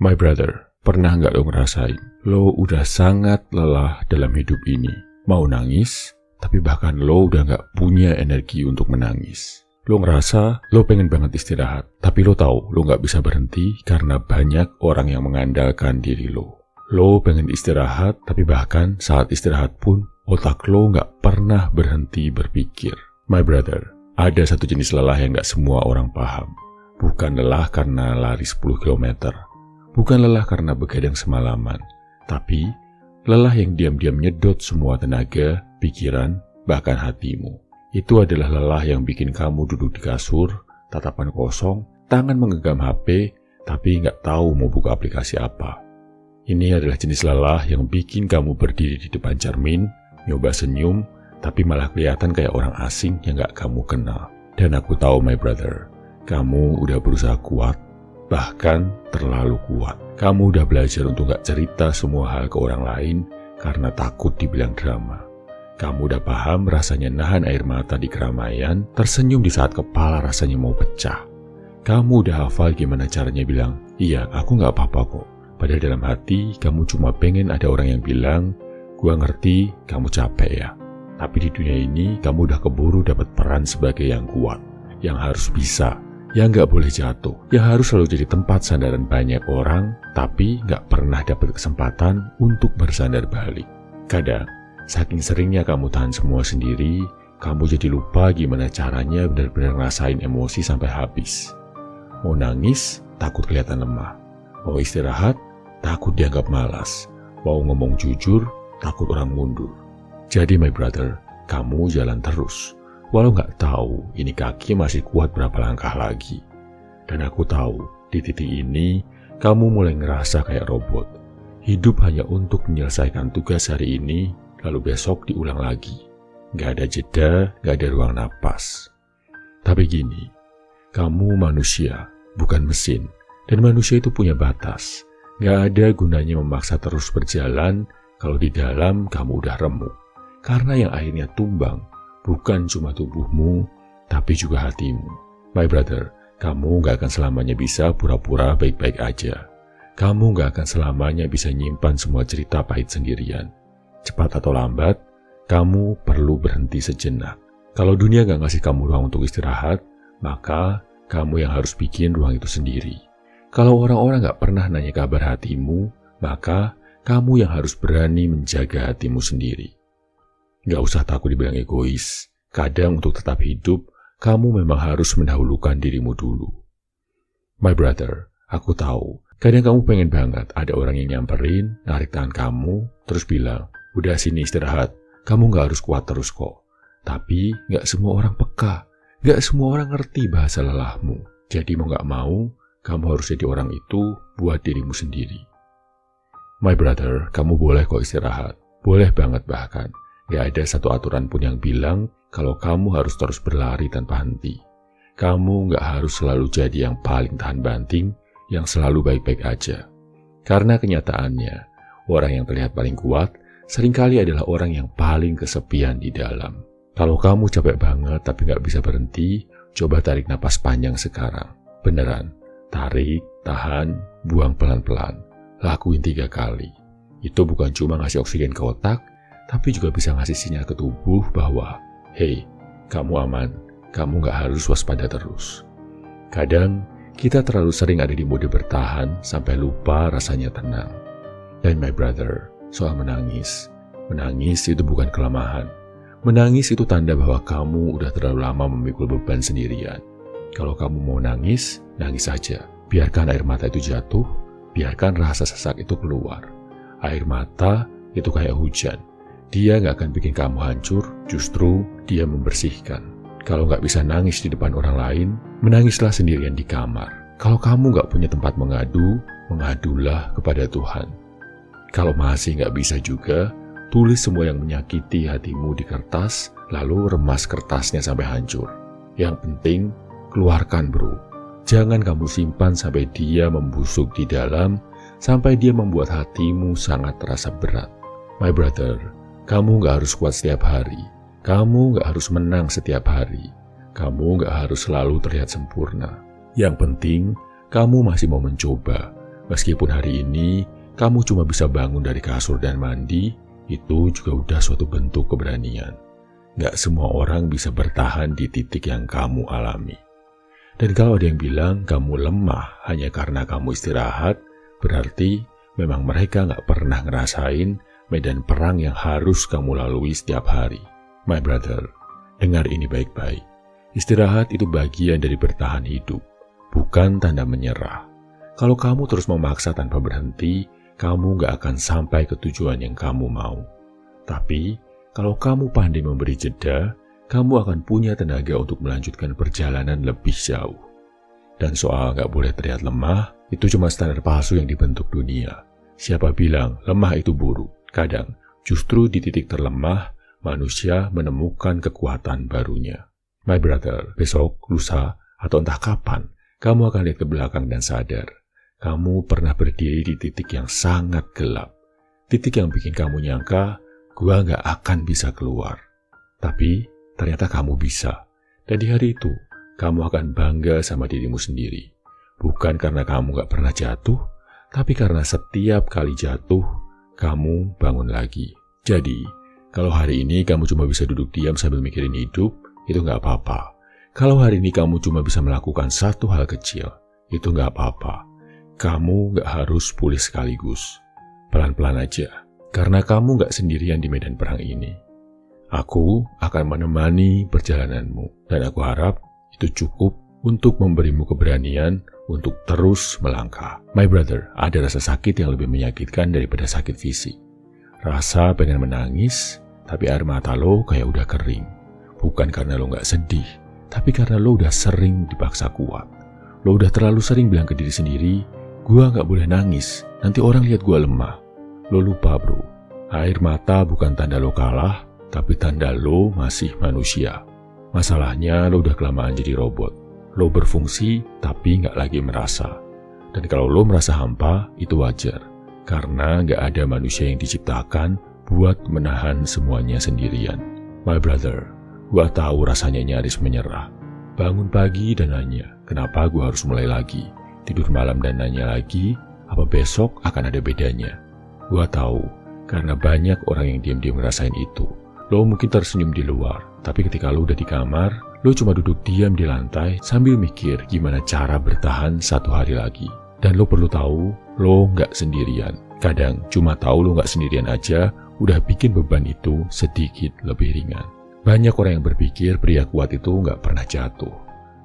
My brother, pernah nggak lo ngerasain? Lo udah sangat lelah dalam hidup ini. Mau nangis, tapi bahkan lo udah nggak punya energi untuk menangis. Lo ngerasa lo pengen banget istirahat, tapi lo tahu lo nggak bisa berhenti karena banyak orang yang mengandalkan diri lo. Lo pengen istirahat, tapi bahkan saat istirahat pun otak lo nggak pernah berhenti berpikir. My brother, ada satu jenis lelah yang nggak semua orang paham. Bukan lelah karena lari 10 km. Bukan lelah karena begadang semalaman. Tapi lelah yang diam-diam nyedot semua tenaga, pikiran, bahkan hatimu. Itu adalah lelah yang bikin kamu duduk di kasur, tatapan kosong, tangan menggenggam HP, tapi nggak tahu mau buka aplikasi apa. Ini adalah jenis lelah yang bikin kamu berdiri di depan cermin, nyoba senyum, tapi malah kelihatan kayak orang asing yang nggak kamu kenal. Dan aku tahu my brother, kamu udah berusaha kuat, bahkan terlalu kuat. Kamu udah belajar untuk gak cerita semua hal ke orang lain karena takut dibilang drama. Kamu udah paham rasanya nahan air mata di keramaian, tersenyum di saat kepala rasanya mau pecah. Kamu udah hafal gimana caranya bilang, iya aku gak apa-apa kok. Padahal dalam hati kamu cuma pengen ada orang yang bilang, gua ngerti kamu capek ya. Tapi di dunia ini kamu udah keburu dapat peran sebagai yang kuat, yang harus bisa, yang gak boleh jatuh, yang harus selalu jadi tempat sandaran banyak orang, tapi gak pernah dapat kesempatan untuk bersandar balik. Kadang, saking seringnya kamu tahan semua sendiri, kamu jadi lupa gimana caranya benar-benar ngerasain emosi sampai habis. Mau nangis, takut kelihatan lemah. Mau istirahat, takut dianggap malas. Mau ngomong jujur, takut orang mundur. Jadi my brother, kamu jalan terus. Walau nggak tahu ini kaki masih kuat berapa langkah lagi. Dan aku tahu di titik ini kamu mulai ngerasa kayak robot. Hidup hanya untuk menyelesaikan tugas hari ini, lalu besok diulang lagi. Nggak ada jeda, nggak ada ruang napas. Tapi gini, kamu manusia, bukan mesin. Dan manusia itu punya batas. Nggak ada gunanya memaksa terus berjalan kalau di dalam kamu udah remuk. Karena yang akhirnya tumbang bukan cuma tubuhmu, tapi juga hatimu. My brother, kamu gak akan selamanya bisa pura-pura baik-baik aja. Kamu gak akan selamanya bisa nyimpan semua cerita pahit sendirian. Cepat atau lambat, kamu perlu berhenti sejenak. Kalau dunia gak ngasih kamu ruang untuk istirahat, maka kamu yang harus bikin ruang itu sendiri. Kalau orang-orang gak pernah nanya kabar hatimu, maka kamu yang harus berani menjaga hatimu sendiri. Gak usah takut dibilang egois. Kadang untuk tetap hidup, kamu memang harus mendahulukan dirimu dulu. My brother, aku tahu, kadang kamu pengen banget ada orang yang nyamperin, narik tangan kamu, terus bilang, udah sini istirahat, kamu gak harus kuat terus kok. Tapi gak semua orang peka, gak semua orang ngerti bahasa lelahmu. Jadi mau gak mau, kamu harus jadi orang itu buat dirimu sendiri. My brother, kamu boleh kok istirahat, boleh banget bahkan. Gak ada satu aturan pun yang bilang kalau kamu harus terus berlari tanpa henti. Kamu gak harus selalu jadi yang paling tahan banting, yang selalu baik-baik aja. Karena kenyataannya, orang yang terlihat paling kuat seringkali adalah orang yang paling kesepian di dalam. Kalau kamu capek banget tapi gak bisa berhenti, coba tarik napas panjang sekarang. Beneran, tarik, tahan, buang pelan-pelan. Lakuin 3 kali. Itu bukan cuma ngasih oksigen ke otak, tapi juga bisa ngasih sinyal ke tubuh bahwa, hey, kamu aman, kamu gak harus waspada terus. Kadang, kita terlalu sering ada di mode bertahan sampai lupa rasanya tenang. Dan my brother, soal menangis itu bukan kelemahan. Menangis itu tanda bahwa kamu udah terlalu lama memikul beban sendirian. Kalau kamu mau nangis, nangis saja. Biarkan air mata itu jatuh, biarkan rasa sesak itu keluar. Air mata itu kayak hujan. Dia gak akan bikin kamu hancur, justru dia membersihkan. Kalau gak bisa nangis di depan orang lain, menangislah sendirian di kamar. Kalau kamu gak punya tempat mengadu, mengadulah kepada Tuhan. Kalau masih gak bisa juga, tulis semua yang menyakiti hatimu di kertas, lalu remas kertasnya sampai hancur. Yang penting, keluarkan bro. Jangan kamu simpan sampai dia membusuk di dalam, sampai dia membuat hatimu sangat terasa berat. My brother, kamu gak harus kuat setiap hari. Kamu gak harus menang setiap hari. Kamu gak harus selalu terlihat sempurna. Yang penting, kamu masih mau mencoba. Meskipun hari ini kamu cuma bisa bangun dari kasur dan mandi, itu juga udah suatu bentuk keberanian. Gak semua orang bisa bertahan di titik yang kamu alami. Dan kalau ada yang bilang kamu lemah hanya karena kamu istirahat, berarti memang mereka gak pernah ngerasain medan perang yang harus kamu lalui setiap hari. My brother, dengar ini baik-baik. Istirahat itu bagian dari bertahan hidup, bukan tanda menyerah. Kalau kamu terus memaksa tanpa berhenti, kamu gak akan sampai ke tujuan yang kamu mau. Tapi, kalau kamu pandai memberi jeda, kamu akan punya tenaga untuk melanjutkan perjalanan lebih jauh. Dan soal gak boleh terlihat lemah, itu cuma standar palsu yang dibentuk dunia. Siapa bilang lemah itu buruk? Kadang, justru di titik terlemah, manusia menemukan kekuatan barunya. My brother, besok, lusa, atau entah kapan, kamu akan lihat ke belakang dan sadar. Kamu pernah berdiri di titik yang sangat gelap. Titik yang bikin kamu nyangka, gua gak akan bisa keluar. Tapi, ternyata kamu bisa. Dan di hari itu, kamu akan bangga sama dirimu sendiri. Bukan karena kamu gak pernah jatuh, tapi karena setiap kali jatuh, kamu bangun lagi. Jadi, kalau hari ini kamu cuma bisa duduk diam sambil mikirin hidup, itu gak apa-apa. Kalau hari ini kamu cuma bisa melakukan satu hal kecil, itu gak apa-apa. Kamu gak harus pulih sekaligus. Pelan-pelan aja, karena kamu gak sendirian di medan perang ini. Aku akan menemani perjalananmu, dan aku harap itu cukup untuk memberimu keberanian untuk terus melangkah. My brother, ada rasa sakit yang lebih menyakitkan daripada sakit fisik. Rasa pengen menangis, tapi air mata lo kayak udah kering. Bukan karena lo gak sedih, tapi karena lo udah sering dipaksa kuat. Lo udah terlalu sering bilang ke diri sendiri, gua gak boleh nangis, nanti orang lihat gua lemah. Lo lupa bro, air mata bukan tanda lo kalah, tapi tanda lo masih manusia. Masalahnya lo udah kelamaan jadi robot. Lo berfungsi, tapi gak lagi merasa. Dan kalau lo merasa hampa, itu wajar. Karena gak ada manusia yang diciptakan buat menahan semuanya sendirian. My brother, gua tahu rasanya nyaris menyerah. Bangun pagi dan nanya, kenapa gua harus mulai lagi? Tidur malam dan nanya lagi, apa besok akan ada bedanya? Gua tahu, karena banyak orang yang diam-diam ngerasain itu. Lo mungkin tersenyum di luar, tapi ketika lo udah di kamar, lo cuma duduk diam di lantai sambil mikir gimana cara bertahan satu hari lagi. Dan lo perlu tahu, lo nggak sendirian. Kadang cuma tahu lo nggak sendirian aja, udah bikin beban itu sedikit lebih ringan. Banyak orang yang berpikir pria kuat itu nggak pernah jatuh.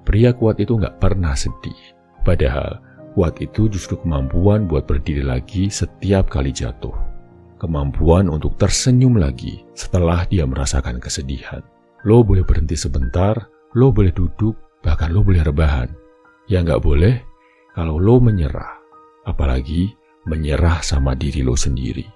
Pria kuat itu nggak pernah sedih. Padahal, kuat itu justru kemampuan buat berdiri lagi setiap kali jatuh. Kemampuan untuk tersenyum lagi setelah dia merasakan kesedihan. Lo boleh berhenti sebentar, lo boleh duduk, bahkan lo boleh rebahan. Yang nggak boleh, kalau lo menyerah. Apalagi menyerah sama diri lo sendiri.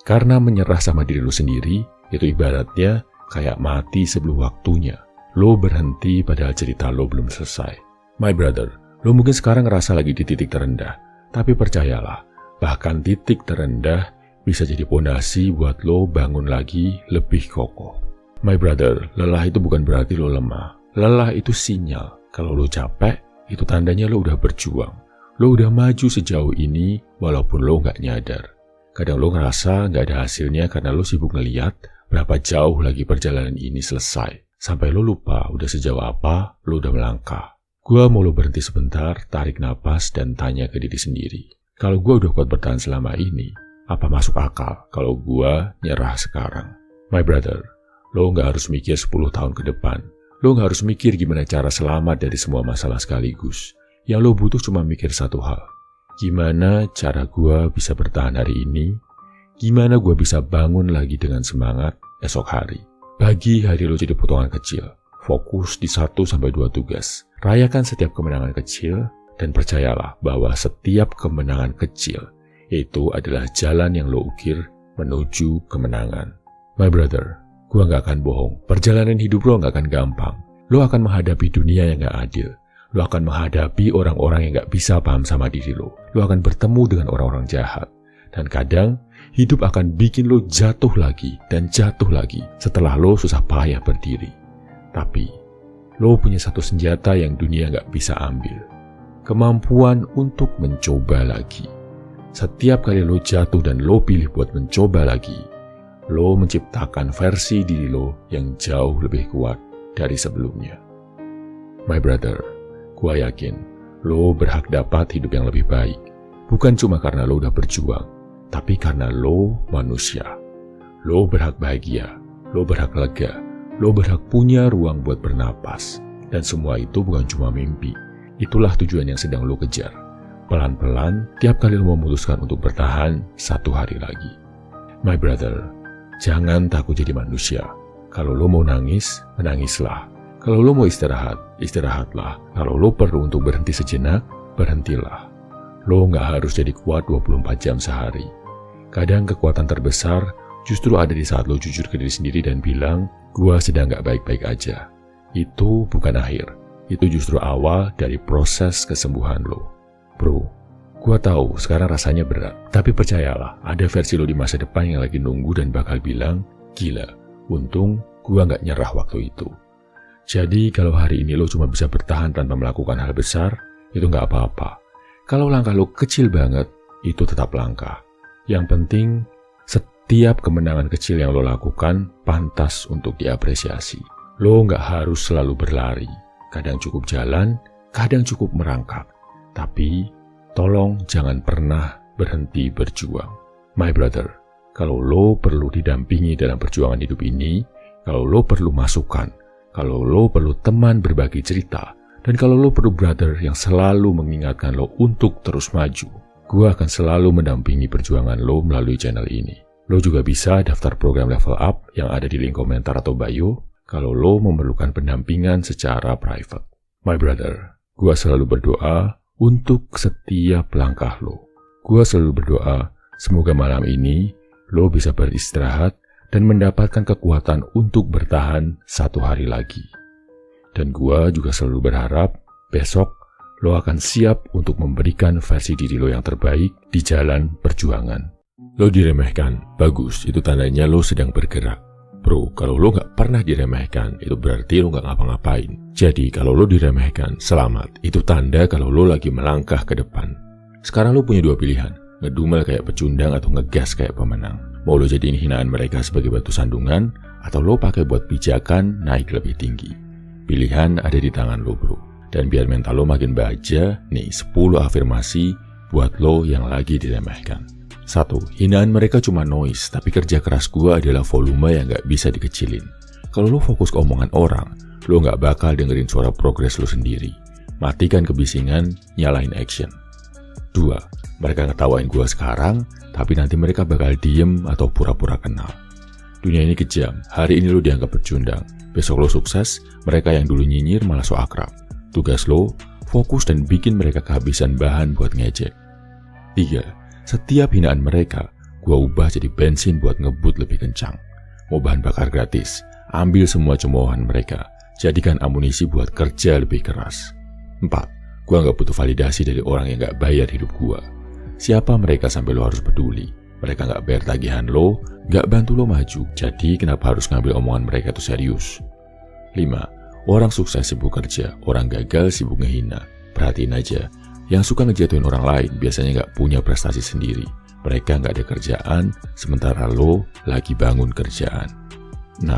Karena menyerah sama diri lo sendiri, itu ibaratnya kayak mati sebelum waktunya. Lo berhenti padahal cerita lo belum selesai. My brother, lo mungkin sekarang ngerasa lagi di titik terendah. Tapi percayalah, bahkan titik terendah bisa jadi pondasi buat lo bangun lagi lebih kokoh. My brother, lelah itu bukan berarti lo lemah. Lelah itu sinyal. Kalau lo capek, itu tandanya lo udah berjuang. Lo udah maju sejauh ini walaupun lo gak nyadar. Kadang lo ngerasa gak ada hasilnya karena lo sibuk ngeliat berapa jauh lagi perjalanan ini selesai. Sampai lo lupa udah sejauh apa lo udah melangkah. Gua mau lo berhenti sebentar, tarik napas dan tanya ke diri sendiri. Kalau gua udah kuat bertahan selama ini, apa masuk akal kalau gua nyerah sekarang? My brother, lo gak harus mikir 10 tahun ke depan. Lo gak harus mikir gimana cara selamat dari semua masalah sekaligus. Yang lo butuh cuma mikir satu hal. Gimana cara gua bisa bertahan hari ini? Gimana gua bisa bangun lagi dengan semangat esok hari? Bagi hari lo jadi potongan kecil. Fokus di 1-2 tugas. Rayakan setiap kemenangan kecil. Dan percayalah bahwa setiap kemenangan kecil itu adalah jalan yang lo ukir menuju kemenangan. My brother, gua gak akan bohong. Perjalanan hidup lo gak akan gampang. Lo akan menghadapi dunia yang gak adil. Lo akan menghadapi orang-orang yang gak bisa paham sama diri lo. Lo akan bertemu dengan orang-orang jahat. Dan kadang, hidup akan bikin lo jatuh lagi dan jatuh lagi setelah lo susah payah berdiri. Tapi, lo punya satu senjata yang dunia gak bisa ambil. kemampuan untuk mencoba lagi. Setiap kali lo jatuh dan lo pilih buat mencoba lagi, lo menciptakan versi diri lo yang jauh lebih kuat dari sebelumnya. My brother, gua yakin lo berhak dapat hidup yang lebih baik. Bukan cuma karena lo udah berjuang, tapi karena lo manusia. Lo berhak bahagia, lo berhak lega, lo berhak punya ruang buat bernapas. Dan semua itu bukan cuma mimpi. Itulah tujuan yang sedang lo kejar. Pelan-pelan, tiap kali lo memutuskan untuk bertahan 1 hari lagi. My brother, jangan takut jadi manusia. Kalau lo mau nangis, menangislah. Kalau lo mau istirahat, istirahatlah. Kalau lo perlu untuk berhenti sejenak, berhentilah. Lo nggak harus jadi kuat 24 jam sehari. Kadang kekuatan terbesar justru ada di saat lo jujur ke diri sendiri dan bilang, gua sedang nggak baik-baik aja. Itu bukan akhir. Itu justru awal dari proses kesembuhan lo. Bro, gua tahu sekarang rasanya berat. Tapi percayalah, ada versi lo di masa depan yang lagi nunggu dan bakal bilang, gila, untung gua nggak nyerah waktu itu. Jadi kalau hari ini lo cuma bisa bertahan tanpa melakukan hal besar, itu nggak apa-apa. Kalau langkah lo kecil banget, itu tetap langkah. Yang penting, setiap kemenangan kecil yang lo lakukan pantas untuk diapresiasi. Lo nggak harus selalu berlari. Kadang cukup jalan, kadang cukup merangkak. Tapi, tolong jangan pernah berhenti berjuang. My brother, kalau lo perlu didampingi dalam perjuangan hidup ini, kalau lo perlu masukan, kalau lo perlu teman berbagi cerita, dan kalau lo perlu brother yang selalu mengingatkan lo untuk terus maju, gue akan selalu mendampingi perjuangan lo melalui channel ini. Lo juga bisa daftar program level up yang ada di link komentar atau bio kalau lo memerlukan pendampingan secara private. My brother, gue selalu berdoa untuk setiap langkah lo. Gue selalu berdoa semoga malam ini lo bisa beristirahat dan mendapatkan kekuatan untuk bertahan 1 hari lagi. Dan gua juga selalu berharap besok lo akan siap untuk memberikan versi diri lo yang terbaik di jalan perjuangan. Lo diremehkan, bagus, itu tandanya lo sedang bergerak. Bro, kalau lo gak pernah diremehkan, itu berarti lo gak ngapa-ngapain. Jadi kalau lo diremehkan, selamat, itu tanda kalau lo lagi melangkah ke depan. Sekarang lo punya 2 pilihan, ngedumel kayak pecundang atau ngegas kayak pemenang. Mau lo jadiin hinaan mereka sebagai batu sandungan, atau lo pakai buat pijakan naik lebih tinggi. Pilihan ada di tangan lo bro. Dan biar mental lo makin bahagia, nih 10 afirmasi buat lo yang lagi diremehkan. 1. Hinaan mereka cuma noise, tapi kerja keras gua adalah volume yang gak bisa dikecilin. Kalau lo fokus ke omongan orang, lo gak bakal dengerin suara progres lo sendiri. Matikan kebisingan, nyalain action. 2. Mereka ngetawain gua sekarang, tapi nanti mereka bakal diem atau pura-pura kenal. Dunia ini kejam, hari ini lo dianggap pecundang. Besok lo sukses, mereka yang dulu nyinyir malah so akrab. Tugas lo, fokus dan bikin mereka kehabisan bahan buat ngejek. 3. Setiap hinaan mereka, gua ubah jadi bensin buat ngebut lebih kencang. Mau bahan bakar gratis, ambil semua cemoohan mereka, jadikan amunisi buat kerja lebih keras. 4. Gua gak butuh validasi dari orang yang gak bayar hidup gua. Siapa mereka sampai lo harus peduli? Mereka gak bayar tagihan lo, gak bantu lo maju. Jadi kenapa harus ngambil omongan mereka itu serius? 5. Orang sukses sibuk kerja, orang gagal sibuk ngehina. Perhatiin aja, yang suka ngejatuhin orang lain biasanya gak punya prestasi sendiri. Mereka gak ada kerjaan, sementara lo lagi bangun kerjaan. 6.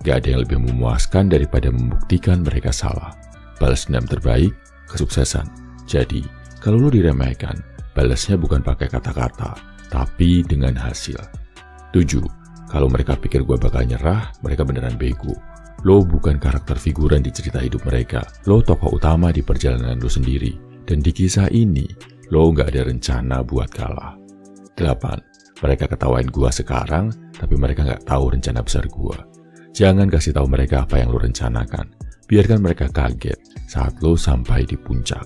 Gak ada yang lebih memuaskan daripada membuktikan mereka salah. Balas dendam terbaik, kesuksesan. Jadi, kalau lo diremehkan, balasnya bukan pakai kata-kata, tapi dengan hasil. 7. Kalau mereka pikir gue bakal nyerah, mereka beneran bego. Lo bukan karakter figuran di cerita hidup mereka. Lo tokoh utama di perjalanan lo sendiri. Dan di kisah ini, lo gak ada rencana buat kalah. 8. Mereka ketawain gue sekarang, tapi mereka gak tahu rencana besar gue. Jangan kasih tahu mereka apa yang lo rencanakan. Biarkan mereka kaget saat lo sampai di puncak.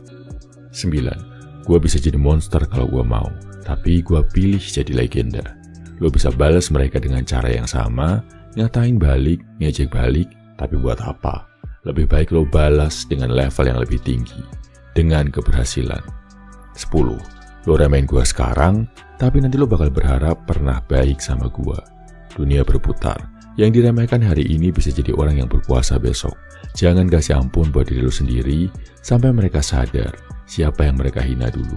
9. Gue bisa jadi monster kalau gue mau, tapi gue pilih jadi legenda. Lo bisa balas mereka dengan cara yang sama, nyatain balik, ngejek balik, tapi buat apa? Lebih baik lo balas dengan level yang lebih tinggi, dengan keberhasilan. 10. Lo remehin gue sekarang, tapi nanti lo bakal berharap pernah baik sama gue. Dunia berputar, Yang diremehkan hari ini bisa jadi orang yang berkuasa besok. Jangan kasih ampun buat diri lo sendiri sampai mereka sadar siapa yang mereka hina dulu.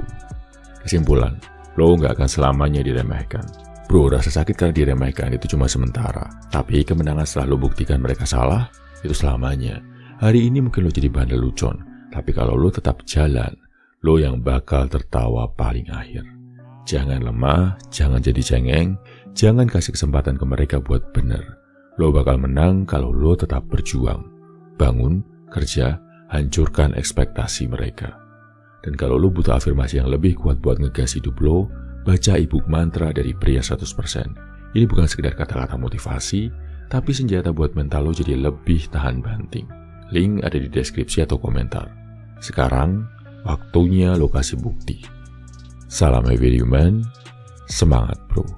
Kesimpulan, lo nggak akan selamanya diremehkan. Bro, rasa sakit karena diremehkan itu cuma sementara. Tapi kemenangan setelah lo buktikan mereka salah, itu selamanya. Hari ini mungkin lo jadi bahan lelucon, tapi kalau lo tetap jalan, lo yang bakal tertawa paling akhir. Jangan lemah, jangan jadi cengeng, jangan kasih kesempatan ke mereka buat bener. Lo bakal menang kalau lo tetap berjuang. Bangun, kerja, hancurkan ekspektasi mereka. Dan kalau lo butuh afirmasi yang lebih kuat buat ngegas hidup lo, baca e-book mantra dari Pria 100%. Ini bukan sekedar kata-kata motivasi, tapi senjata buat mental lo jadi lebih tahan banting. Link ada di deskripsi atau komentar. Sekarang, waktunya lo kasih bukti. Salam Heavy Human, semangat bro.